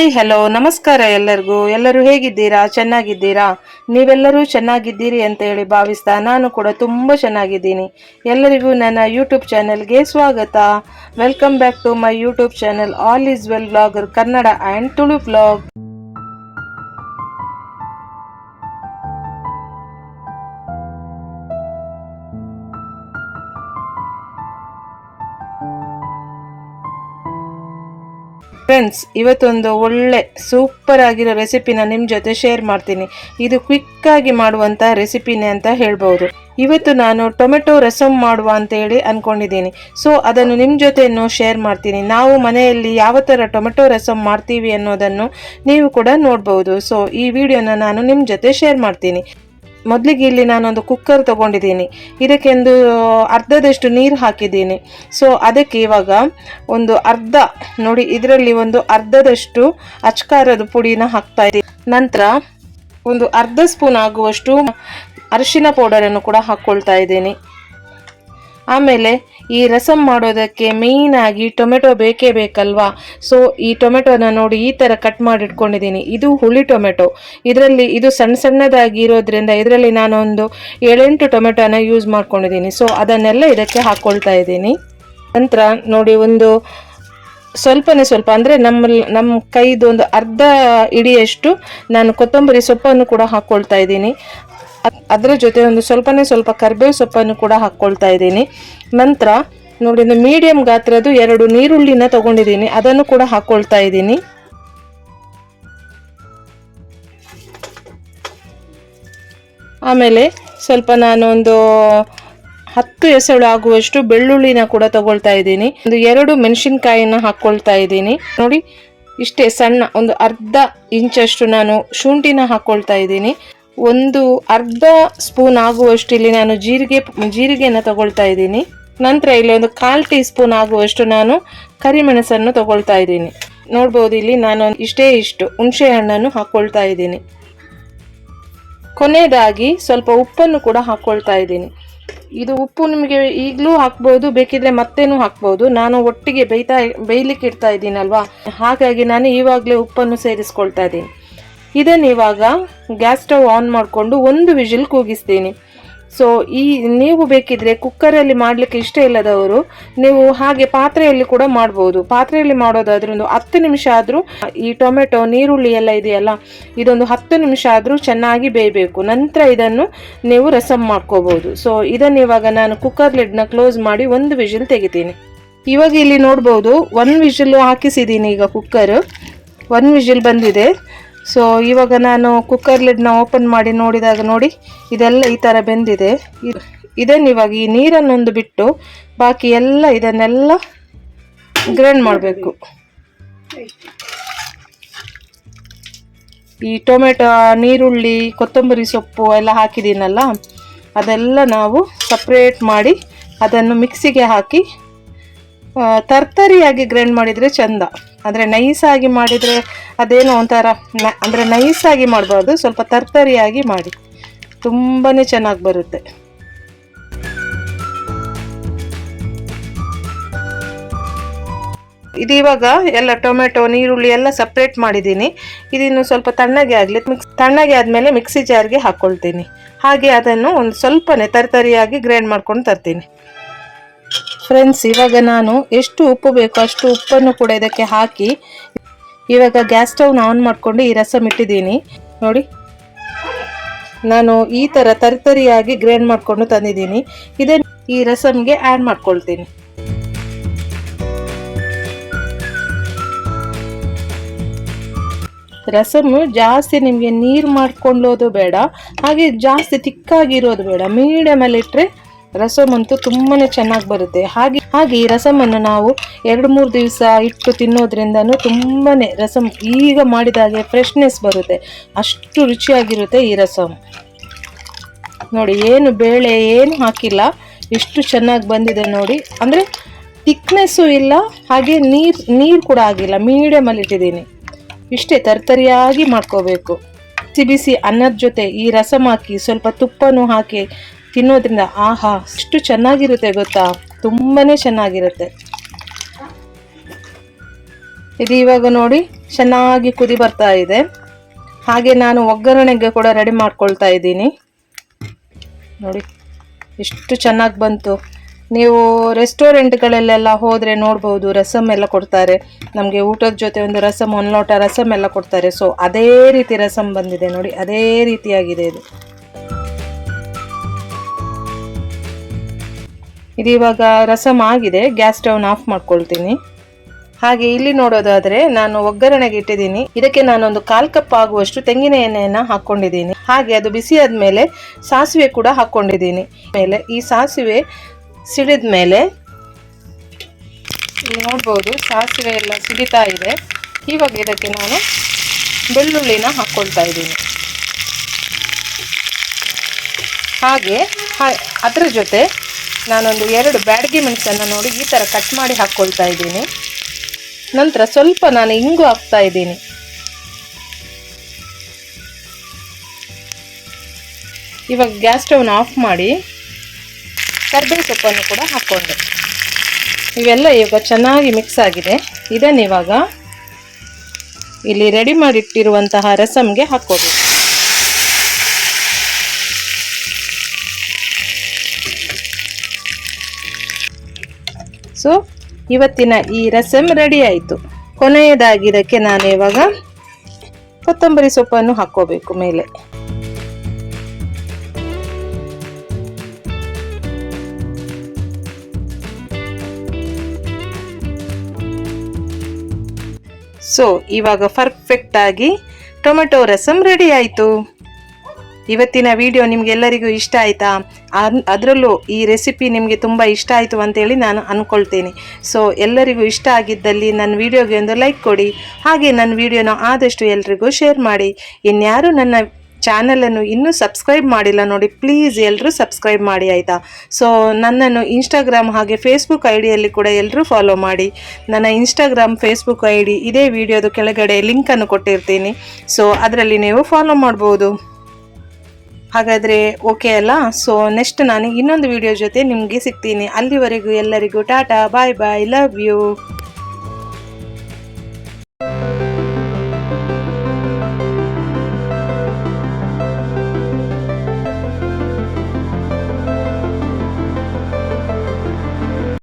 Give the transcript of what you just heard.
Hi hello ನಮಸ್ಕಾರ ಎಲ್ಲರಿಗೂ. ಎಲ್ಲರೂ ಹೇಗಿದ್ದೀರಾ? ಚೆನ್ನಾಗಿದ್ದೀರಾ? ನೀವೆಲ್ಲರೂ ಚೆನ್ನಾಗಿದ್ದೀರಿ ಅಂತ ಹೇಳಿ ಭಾವಿಸ್ತಾ ನಾನು ಕೂಡ ತುಂಬ ಚೆನ್ನಾಗಿದ್ದೀನಿ. ಎಲ್ಲರಿಗೂ ನನ್ನ ಯೂಟ್ಯೂಬ್ ಚಾನೆಲ್ಗೆ ಸ್ವಾಗತ. Welcome back to my YouTube channel all is well blogger Kannada and Tulu blog. Friends, ಇವತ್ತೊಂದು ಒಳ್ಳೆ ಸೂಪರ್ ಆಗಿರೋ ರೆಸಿಪಿನ ನಿಮ್ಮ ಜೊತೆ ಶೇರ್ ಮಾಡ್ತೀನಿ. ಇದು ಕ್ವಿಕ್ ಆಗಿ ಮಾಡುವಂಥ ರೆಸಿಪಿನೇ ಅಂತ ಹೇಳ್ಬೋದು. ಇವತ್ತು ನಾನು ಟೊಮೆಟೊ ರಸಮ್ ಮಾಡುವ ಅಂತ ಹೇಳಿ ಅನ್ಕೊಂಡಿದ್ದೀನಿ. ಸೊ ಅದನ್ನು ನಿಮ್ಮ ಜೊತೆಯನ್ನು ಶೇರ್ ಮಾಡ್ತೀನಿ. ನಾವು ಮನೆಯಲ್ಲಿ ಯಾವ ಥರ ಟೊಮೆಟೊ ರಸಮ್ ಮಾಡ್ತೀವಿ ಅನ್ನೋದನ್ನು ನೀವು ಕೂಡ ನೋಡ್ಬೋದು. ಸೊ ಈ ವಿಡಿಯೋನ ನಾನು ನಿಮ್ಮ ಜೊತೆ ಶೇರ್ ಮಾಡ್ತೀನಿ. ಮೊದಲಿಗೆ ಇಲ್ಲಿ ನಾನೊಂದು ಕುಕ್ಕರ್ ತಗೊಂಡಿದ್ದೀನಿ. ಇದಕ್ಕೆಂದು ಅರ್ಧದಷ್ಟು ನೀರು ಹಾಕಿದ್ದೀನಿ. ಸೊ ಅದಕ್ಕೆ ಇವಾಗ ಒಂದು ಅರ್ಧ ನೋಡಿ, ಇದರಲ್ಲಿ ಒಂದು ಅರ್ಧದಷ್ಟು ಅಚ್ಕಾರದ ಪುಡಿನ ಹಾಕ್ತಾ ಇದ್ದೀನಿ. ನಂತರ ಒಂದು ಅರ್ಧ ಸ್ಪೂನ್ ಆಗುವಷ್ಟು ಅರಿಶಿನ ಪೌಡರನ್ನು ಕೂಡ ಹಾಕ್ಕೊಳ್ತಾ ಇದ್ದೀನಿ. ಆಮೇಲೆ ಈ ರಸಮ್ ಮಾಡೋದಕ್ಕೆ ಮೇಯ್ನ್ ಆಗಿ ಟೊಮೆಟೊ ಬೇಕೇ ಬೇಕಲ್ವಾ. ಸೊ ಈ ಟೊಮೆಟೊನ ನೋಡಿ ಈ ಥರ ಕಟ್ ಮಾಡಿ ಇಟ್ಕೊಂಡಿದ್ದೀನಿ. ಇದು ಹುಳಿ ಟೊಮೆಟೊ. ಇದರಲ್ಲಿ ಇದು ಸಣ್ಣ ಸಣ್ಣದಾಗಿ ಇರೋದ್ರಿಂದ ಇದರಲ್ಲಿ ನಾನೊಂದು 7-8 ಟೊಮೆಟೊನ ಯೂಸ್ ಮಾಡ್ಕೊಂಡಿದ್ದೀನಿ. ಸೊ ಅದನ್ನೆಲ್ಲ ಇದಕ್ಕೆ ಹಾಕ್ಕೊಳ್ತಾ ಇದ್ದೀನಿ. ನಂತರ ನೋಡಿ, ಒಂದು ಸ್ವಲ್ಪನೇ ಸ್ವಲ್ಪ ಅಂದರೆ ನಮ್ಮ ಕೈದು ಒಂದು ಅರ್ಧ ಇಡಿಯಷ್ಟು ನಾನು ಕೊತ್ತಂಬರಿ ಸೊಪ್ಪನ್ನು ಕೂಡ ಹಾಕ್ಕೊಳ್ತಾ ಇದ್ದೀನಿ. ಅದರ ಜೊತೆ ಒಂದು ಸ್ವಲ್ಪನೇ ಸ್ವಲ್ಪ ಕರಿಬೇವು ಸೊಪ್ಪನ್ನು ಕೂಡ ಹಾಕ್ಕೊಳ್ತಾ ಇದ್ದೀನಿ. ನಂತರ ನೋಡಿ, ಒಂದು ಮೀಡಿಯಂ ಗಾತ್ರದ್ದು 2 ನೀರುಳ್ಳಿನ ತಗೊಂಡಿದ್ದೀನಿ, ಅದನ್ನು ಕೂಡ ಹಾಕ್ಕೊಳ್ತಾ ಇದ್ದೀನಿ. ಆಮೇಲೆ ಸ್ವಲ್ಪ ನಾನು ಒಂದು 10 ಎಸಳು ಆಗುವಷ್ಟು ಬೆಳ್ಳುಳ್ಳಿನ ಕೂಡ ತಗೊಳ್ತಾ ಇದ್ದೀನಿ. ಒಂದು 2 ಮೆಣಸಿನ್ಕಾಯಿನ ಹಾಕ್ಕೊಳ್ತಾ ಇದ್ದೀನಿ. ನೋಡಿ, ಇಷ್ಟೇ ಸಣ್ಣ ಒಂದು ಅರ್ಧ ಇಂಚಷ್ಟು ನಾನು ಶುಂಠಿನ ಹಾಕ್ಕೊಳ್ತಾ ಇದ್ದೀನಿ. ಒಂದು ಅರ್ಧ ಸ್ಪೂನ್ ಆಗುವಷ್ಟು ಇಲ್ಲಿ ನಾನು ಜೀರಿಗೆನ ತಗೊಳ್ತಾ ಇದ್ದೀನಿ. ನಂತರ ಇಲ್ಲಿ ಒಂದು 1/4 ಟೀ ಸ್ಪೂನ್ ಆಗುವಷ್ಟು ನಾನು ಕರಿಮೆಣಸನ್ನು ತಗೊಳ್ತಾ ಇದ್ದೀನಿ. ನೋಡ್ಬೋದು, ಇಲ್ಲಿ ನಾನು ಇಷ್ಟು ಹುಣಸೆ ಹಣ್ಣನ್ನು ಹಾಕ್ಕೊಳ್ತಾ ಇದ್ದೀನಿ. ಕೊನೆಯದಾಗಿ ಸ್ವಲ್ಪ ಉಪ್ಪನ್ನು ಕೂಡ ಹಾಕ್ಕೊಳ್ತಾ ಇದ್ದೀನಿ. ಇದು ಉಪ್ಪು ನಿಮಗೆ ಈಗಲೂ ಹಾಕ್ಬೋದು, ಬೇಕಿದ್ರೆ ಮತ್ತೇನು ಹಾಕ್ಬೋದು. ನಾನು ಒಟ್ಟಿಗೆ ಬೇಯಲಿಕ್ಕೆ ಇಡ್ತಾ ಇದ್ದೀನಲ್ವಾ, ಹಾಗಾಗಿ ನಾನು ಇವಾಗಲೇ ಉಪ್ಪನ್ನು ಸೇರಿಸ್ಕೊಳ್ತಾ ಇದ್ದೀನಿ. ಇದನ್ನು ಇವಾಗ ಗ್ಯಾಸ್ ಸ್ಟವ್ ಆನ್ ಮಾಡಿಕೊಂಡು 1 ವಿಜಿಲ್ ಕೂಗಿಸ್ತೀನಿ. ಸೊ ನೀವು ಬೇಕಿದ್ರೆ ಕುಕ್ಕರಲ್ಲಿ ಮಾಡಲಿಕ್ಕೆ ಇಷ್ಟ ಇಲ್ಲದವರು ನೀವು ಹಾಗೆ ಪಾತ್ರೆಯಲ್ಲಿ ಕೂಡ ಮಾಡ್ಬೋದು. ಪಾತ್ರೆಯಲ್ಲಿ ಮಾಡೋದಾದ್ರೂ ಒಂದು 10 ನಿಮಿಷ ಆದರೂ ಈ ಟೊಮೆಟೊ ನೀರುಳ್ಳಿ ಎಲ್ಲ ಇದೆಯಲ್ಲ, ಇದೊಂದು 10 ನಿಮಿಷ ಆದರೂ ಚೆನ್ನಾಗಿ ಬೇಯಬೇಕು. ನಂತರ ಇದನ್ನು ನೀವು ರಸಮ್ ಮಾಡ್ಕೋಬಹುದು. ಸೊ ಇದನ್ನು ಇವಾಗ ನಾನು ಕುಕ್ಕರ್ ಲಿಡ್ನ ಕ್ಲೋಸ್ ಮಾಡಿ 1 ವಿಜಿಲ್ ತೆಗಿತೀನಿ. ಇವಾಗ ಇಲ್ಲಿ ನೋಡ್ಬೋದು, 1 ವಿಜಿಲ್ ಹಾಕಿಸಿದ್ದೀನಿ. ಈಗ ಕುಕ್ಕರ್ 1 ವಿಜಿಲ್ ಬಂದಿದೆ. ಸೊ ಇವಾಗ ನಾನು ಕುಕ್ಕರ್ ಲಿಡ್ನ ಓಪನ್ ಮಾಡಿ ನೋಡಿದಾಗ ನೋಡಿ, ಇದೆಲ್ಲ ಈ ಥರ ಬೆಂದಿದೆ. ಇದನ್ನು ಇವಾಗ ಈ ನೀರನ್ನೊಂದು ಬಿಟ್ಟು ಬಾಕಿ ಎಲ್ಲ ಇದನ್ನೆಲ್ಲ ಗ್ರೈಂಡ್ ಮಾಡಬೇಕು. ಈ ಟೊಮೆಟೊ, ನೀರುಳ್ಳಿ, ಕೊತ್ತಂಬರಿ ಸೊಪ್ಪು ಎಲ್ಲ ಹಾಕಿದ್ದೀನಲ್ಲ, ಅದೆಲ್ಲ ನಾವು ಸಪ್ರೇಟ್ ಮಾಡಿ ಅದನ್ನು ಮಿಕ್ಸಿಗೆ ಹಾಕಿ ತರ್ತರಿಯಾಗಿ ಗ್ರೈಂಡ್ ಮಾಡಿದರೆ ಚಂದ. ಅಂದರೆ ನೈಸಾಗಿ ಮಾಡಿದರೆ ಅದೇನೋ ಒಂಥರ, ಅಂದರೆ ನೈಸಾಗಿ ಮಾಡಬಾರ್ದು, ಸ್ವಲ್ಪ ತರ್ತರಿಯಾಗಿ ಮಾಡಿ, ತುಂಬಾ ಚೆನ್ನಾಗಿ ಬರುತ್ತೆ. ಇದು ಇವಾಗ ಎಲ್ಲ ಟೊಮೆಟೊ, ನೀರುಳ್ಳಿ ಎಲ್ಲ ಸಪ್ರೇಟ್ ಮಾಡಿದ್ದೀನಿ. ಇದನ್ನು ಸ್ವಲ್ಪ ತಣ್ಣಗೆ ಆಗಲಿ. ತಣ್ಣಗೆ ಆದಮೇಲೆ ಮಿಕ್ಸಿ ಜಾರ್ಗೆ ಹಾಕ್ಕೊಳ್ತೀನಿ. ಹಾಗೆ ಅದನ್ನು ಒಂದು ಸ್ವಲ್ಪನೇ ತರ್ತರಿಯಾಗಿ ಗ್ರೈಂಡ್ ಮಾಡ್ಕೊಂಡು ತರ್ತೀನಿ. ಫ್ರೆಂಡ್ಸ್, ಇವಾಗ ನಾನು ಎಷ್ಟು ಉಪ್ಪು ಬೇಕೋ ಅಷ್ಟು ಉಪ್ಪನ್ನು ಕೂಡ ಇದಕ್ಕೆ ಹಾಕಿ ಇವಾಗ ಗ್ಯಾಸ್ ಸ್ಟವ್ನ ಆನ್ ಮಾಡಿಕೊಂಡು ಈ ರಸಮ್ ಇಟ್ಟಿದ್ದೀನಿ. ನೋಡಿ, ನಾನು ಈ ಥರ ತರ್ತರಿಯಾಗಿ ಗ್ರೈಂಡ್ ಮಾಡಿಕೊಂಡು ತಂದಿದ್ದೀನಿ. ಇದನ್ನು ಈ ರಸಮ್ಗೆ ಆ್ಯಡ್ ಮಾಡ್ಕೊಳ್ತೀನಿ. ರಸಮ್ ಜಾಸ್ತಿ ನಿಮಗೆ ನೀರು ಮಾಡ್ಕೊಳ್ಳೋದು ಬೇಡ, ಹಾಗೆ ಜಾಸ್ತಿ ತಿಕ್ಕಾಗಿರೋದು ಬೇಡ, ಮೀಡಿಯಮಲ್ಲಿ ಇಟ್ಟರೆ ರಸಮ್ ಅಂತೂ ತುಂಬಾ ಚೆನ್ನಾಗಿ ಬರುತ್ತೆ. ಹಾಗೆ ಈ ರಸಮನ್ನು ನಾವು 2-3 ದಿವಸ ಇಟ್ಟು ತಿನ್ನೋದ್ರಿಂದನೂ ತುಂಬಾ ರಸಮ್ ಈಗ ಮಾಡಿದಾಗೆ ಫ್ರೆಶ್ನೆಸ್ ಬರುತ್ತೆ. ಅಷ್ಟು ರುಚಿಯಾಗಿರುತ್ತೆ ಈ ರಸಮ್. ನೋಡಿ, ಏನು ಬೇಳೆ ಏನು ಹಾಕಿಲ್ಲ, ಎಷ್ಟು ಚೆನ್ನಾಗಿ ಬಂದಿದೆ ನೋಡಿ. ಅಂದರೆ ತಿಕ್ನೆಸ್ಸು ಇಲ್ಲ, ಹಾಗೆ ನೀರು ಕೂಡ ಆಗಿಲ್ಲ, ಮೀಡಿಯಮಲ್ಲಿ ಇಟ್ಟಿದ್ದೀನಿ. ಇಷ್ಟೇ ತರ್ತರಿಯಾಗಿ ಮಾಡ್ಕೋಬೇಕು. ಬಿಸಿ ಅನ್ನದ ಜೊತೆ ಈ ರಸಮ್ ಹಾಕಿ ಸ್ವಲ್ಪ ತುಪ್ಪನೂ ಹಾಕಿ ತಿನ್ನೋದ್ರಿಂದ ಆಹಾ, ಎಷ್ಟು ಚೆನ್ನಾಗಿರುತ್ತೆ ಗೊತ್ತಾ, ತುಂಬಾ ಚೆನ್ನಾಗಿರುತ್ತೆ. ಇದು ಇವಾಗ ನೋಡಿ ಚೆನ್ನಾಗಿ ಕುದಿ ಬರ್ತಾ ಇದೆ. ಹಾಗೆ ನಾನು ಒಗ್ಗರಣೆಗೆ ಕೂಡ ರೆಡಿ ಮಾಡ್ಕೊಳ್ತಾ ಇದ್ದೀನಿ. ನೋಡಿ ಎಷ್ಟು ಚೆನ್ನಾಗಿ ಬಂತು. ನೀವು ರೆಸ್ಟೋರೆಂಟ್ಗಳಲ್ಲೆಲ್ಲ ಹೋದರೆ ನೋಡ್ಬೋದು, ರಸಮ್ ಎಲ್ಲ ಕೊಡ್ತಾರೆ ನಮಗೆ ಊಟದ ಜೊತೆ. ಒಂದು ರಸಮ್, ಒಂದು ಲೋಟ ರಸಮ್ ಎಲ್ಲ ಕೊಡ್ತಾರೆ. ಸೊ ಅದೇ ರೀತಿ ರಸಮ್ ಬಂದಿದೆ ನೋಡಿ, ಅದೇ ರೀತಿಯಾಗಿದೆ ಇದು. ಇದು ಇವಾಗ ರಸಮ್ ಆಗಿದೆ. ಗ್ಯಾಸ್ ಸ್ಟವ್ನ ಆಫ್ ಮಾಡ್ಕೊಳ್ತೀನಿ. ಹಾಗೆ ಇಲ್ಲಿ ನೋಡೋದಾದ್ರೆ ನಾನು ಒಗ್ಗರಣೆಗೆ ಇಟ್ಟಿದ್ದೀನಿ. ಇದಕ್ಕೆ ನಾನೊಂದು 1/4 ಕಪ್ ಆಗುವಷ್ಟು ತೆಂಗಿನ ಎಣ್ಣೆಯನ್ನ ಹಾಕೊಂಡಿದ್ದೀನಿ. ಹಾಗೆ ಅದು ಬಿಸಿ ಆದ್ಮೇಲೆ ಸಾಸಿವೆ ಕೂಡ ಹಾಕೊಂಡಿದ್ದೀನಿ. ಮೇಲೆ ಈ ಸಾಸಿವೆ ಸಿಡಿದ ಮೇಲೆ ಇಲ್ಲಿ ನೋಡ್ಬೋದು ಸಾಸಿವೆ ಎಲ್ಲ ಸಿಡಿತಾ ಇದೆ. ಇವಾಗ ಇದಕ್ಕೆ ನಾನು ಬೆಳ್ಳುಳ್ಳಿನ ಹಾಕ್ಕೊಳ್ತಾ ಇದ್ದೀನಿ. ಹಾಗೆ ಅದರ ಜೊತೆ ನಾನೊಂದು 2 ಬ್ಯಾಡಗಿ ಮೆಣಸನ್ನು ನೋಡಿ ಈ ಥರ ಕಟ್ ಮಾಡಿ ಹಾಕ್ಕೊಳ್ತಾ ಇದ್ದೀನಿ. ನಂತರ ಸ್ವಲ್ಪ ನಾನು ಇಂಗು ಹಾಕ್ತಾ ಇದ್ದೀನಿ. ಇವಾಗ ಗ್ಯಾಸ್ ಸ್ಟವ್ನ ಆಫ್ ಮಾಡಿ ಕರಿಬೇವು ಸೊಪ್ಪನ್ನು ಕೂಡ ಹಾಕ್ಕೊಂಡೆ. ಇವೆಲ್ಲ ಇವಾಗ ಚೆನ್ನಾಗಿ ಮಿಕ್ಸ್ ಆಗಿದೆ. ಇದನ್ನು ಇವಾಗ ಇಲ್ಲಿ ರೆಡಿ ಮಾಡಿಟ್ಟಿರುವಂತಹ ರಸಮ್ಗೆ ಹಾಕ್ಕೋಬೇಕು. ಸೊ ಇವತ್ತಿನ ಈ ರಸಮ್ ರೆಡಿ ಆಯಿತು. ಕೊನೆಯದಾಗಿ ಇದಕ್ಕೆ ನಾನು ಇವಾಗ ಕೊತ್ತಂಬರಿ ಸೊಪ್ಪನ್ನು ಹಾಕ್ಕೋಬೇಕು ಮೇಲೆ. ಸೊ ಇವಾಗ ಪರ್ಫೆಕ್ಟ್ ಆಗಿ ಟೊಮೆಟೊ ರಸಮ್ ರೆಡಿ ಆಯಿತು. ಇವತ್ತಿನ ವಿಡಿಯೋ ನಿಮಗೆಲ್ಲರಿಗೂ ಇಷ್ಟ ಆಯಿತಾ? ಅದರಲ್ಲೂ ಈ ರೆಸಿಪಿ ನಿಮಗೆ ತುಂಬ ಇಷ್ಟ ಆಯಿತು ಅಂತೇಳಿ ನಾನು ಅಂದ್ಕೊಳ್ತೀನಿ. ಸೊ ಎಲ್ಲರಿಗೂ ಇಷ್ಟ ಆಗಿದ್ದಲ್ಲಿ ನನ್ನ ವಿಡಿಯೋಗೆ ಒಂದು ಲೈಕ್ ಕೊಡಿ. ಹಾಗೆ ನನ್ನ ವಿಡಿಯೋನ ಆದಷ್ಟು ಎಲ್ರಿಗೂ ಶೇರ್ ಮಾಡಿ. ಇನ್ಯಾರು ನನ್ನ ಚಾನಲನ್ನು ಇನ್ನೂ ಸಬ್ಸ್ಕ್ರೈಬ್ ಮಾಡಿಲ್ಲ ನೋಡಿ, ಪ್ಲೀಸ್ ಎಲ್ಲರೂ ಸಬ್ಸ್ಕ್ರೈಬ್ ಮಾಡಿ ಆಯಿತಾ. ಸೊ ನನ್ನನ್ನು ಇನ್ಸ್ಟಾಗ್ರಾಮ್ ಹಾಗೆ ಫೇಸ್ಬುಕ್ ಐಡಿಯಲ್ಲಿ ಕೂಡ ಎಲ್ಲರೂ ಫಾಲೋ ಮಾಡಿ. ನನ್ನ ಇನ್ಸ್ಟಾಗ್ರಾಮ್ ಫೇಸ್ಬುಕ್ ಐಡಿ ಇದೇ ವಿಡಿಯೋದ ಕೆಳಗಡೆ ಲಿಂಕನ್ನು ಕೊಟ್ಟಿರ್ತೀನಿ. ಸೊ ಅದರಲ್ಲಿ ನೀವು ಫಾಲೋ ಮಾಡ್ಬೋದು. ಹಾಗಾದರೆ ಓಕೆ ಅಲ್ಲ? ಸೊ ನೆಕ್ಸ್ಟ್ ನಾನು ಇನ್ನೊಂದು ವಿಡಿಯೋ ಜೊತೆ ನಿಮಗೆ ಸಿಗ್ತೀನಿ. ಅಲ್ಲಿವರೆಗೂ ಎಲ್ಲರಿಗೂ ಟಾಟಾ, ಬಾಯ್ ಬಾಯ್, ಲವ್ ಯು.